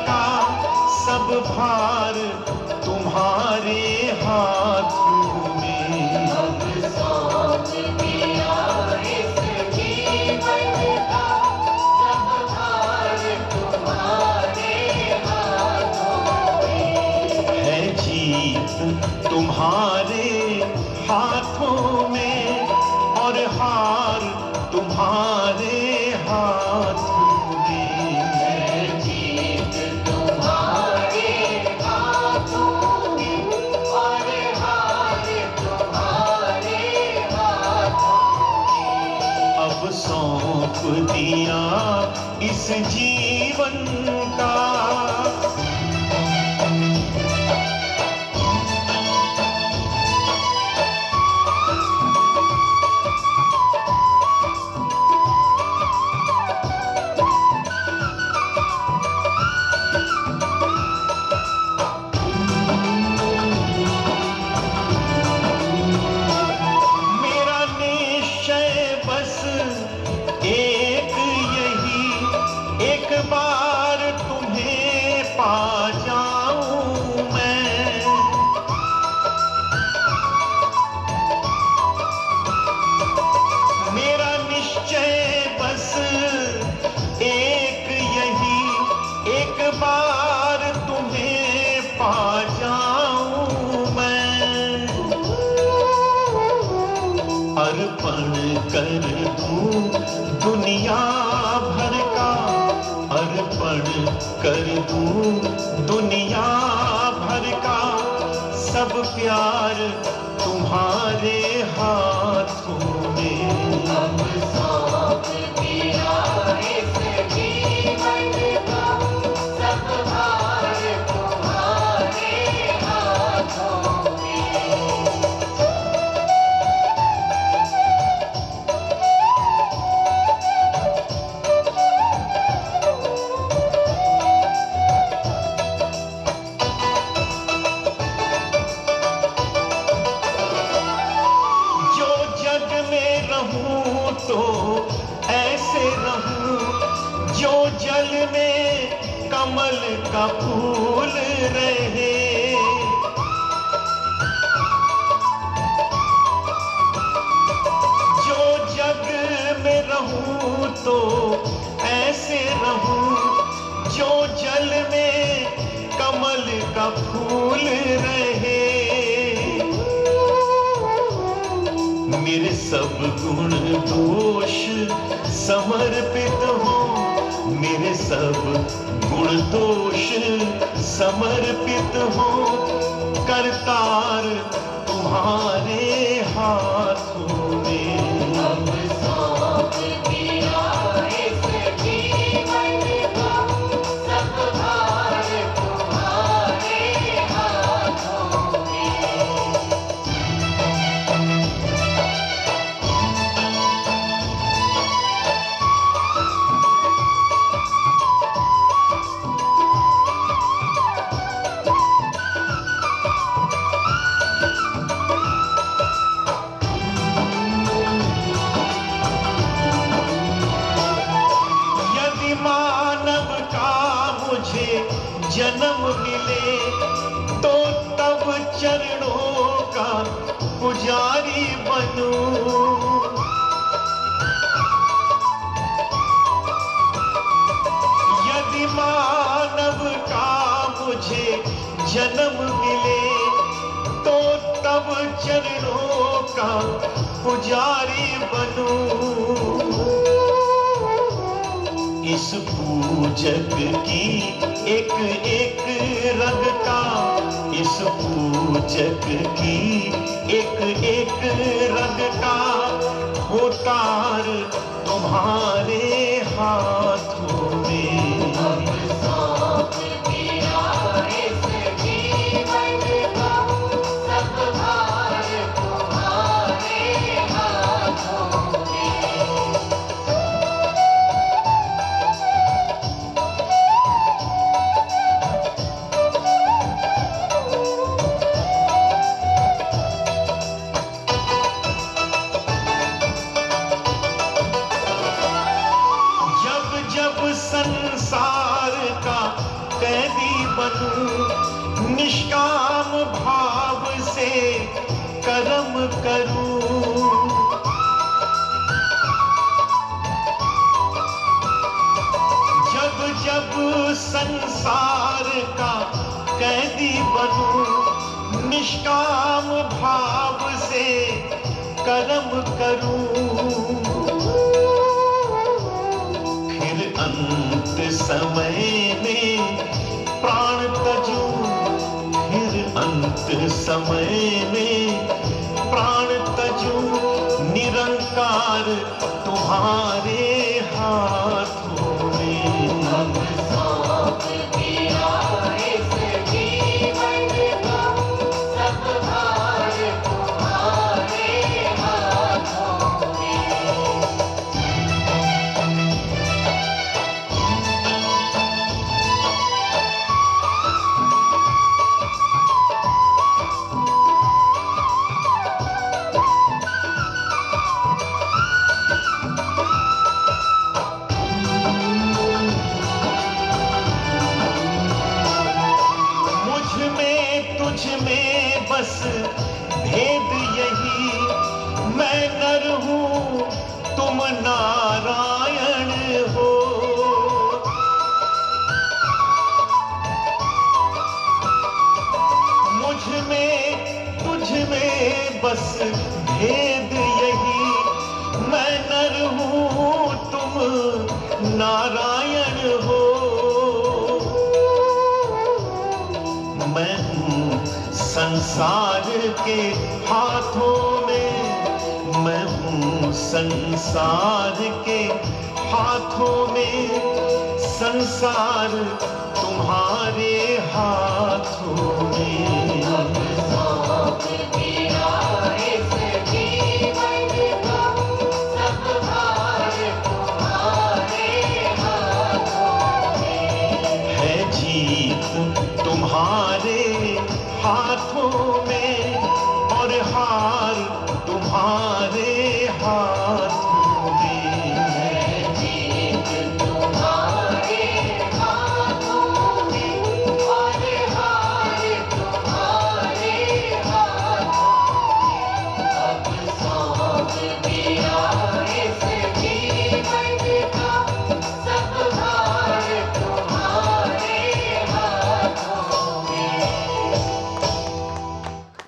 का सब भार तुम्हारे हाथों में। अब सौंप दिया इस जीवन का सब भार तुम्हारे हाथों में। है जीत तुम्हारे हाथों में और हार तुम्हारे हाथों में। है जीत तुम्हारे हाथों में और हार तुम्हारे हाथों में। अब सौंप दिया इस जीवन का। मेरा निश्चय बस एक यही, एक बार तुम्हें पा जाऊं मैं। मेरा निश्चय बस एक यही, एक बार तुम्हें पा जाऊं मैं। अर्पण कर दूं दुनिया भर का, अर्पण कर दूं दुनिया भर का सब प्यार तुम्हारे हाथों में। अब सौंप दिया इस जीवन का सब भार तुम्हारे हाथों में। जो जग में रहूं तो ऐसे रहूं, जो जल में कमल का फूल रहे। जो जग में रहूं तो ऐसे रहूं, जो जल में कमल का फूल रहे। मेरे सब गुण दोष समर्पित हो, मेरे सब गुण दोष समर्पित हो। करतार तुम्हारे हाथों में। अब सौंप दिया इस जीवन का सब भार तुम्हारे हाथों में। यदि मानव का मुझे जन्म मिले तो तब चरणों का पुजारी बनूं। यदि मानव का मुझे जन्म मिले तो तब चरणों का पुजारी बनूं। इस पूजक की एक एक रग का, इस पूजक की एक एक रग का होतार तुम्हारे हाथों में। अब सौंप दिया इस जीवन का सब भार तुम्हारे हाथों में। जब जब करूं। जब जब संसार का कैदी बनूं, निष्काम भाव से कर्म करूं। फिर अंत समय में प्राण तजूं, फिर अंत समय में प्राण तजूं। निरंकार तुम्हारे हाथों में। अब सौंप दिया इस जीवन का सब भार तुम्हारे हाथों में। मुझ में तुझ में बस भेद यही, मैं नर हूं तुम नारायण हो। मुझ में तुझ में बस भेद यही, मैं नर हूं तुम नारायण हो। मैं हूं संसार के हाथों में, मैं हूं संसार के हाथों में। संसार तुम्हारे हाथों में। सौंप दिया इस जीवन का सब भार तुम्हारे हाथों में। है जीत तुम्हारे हाथों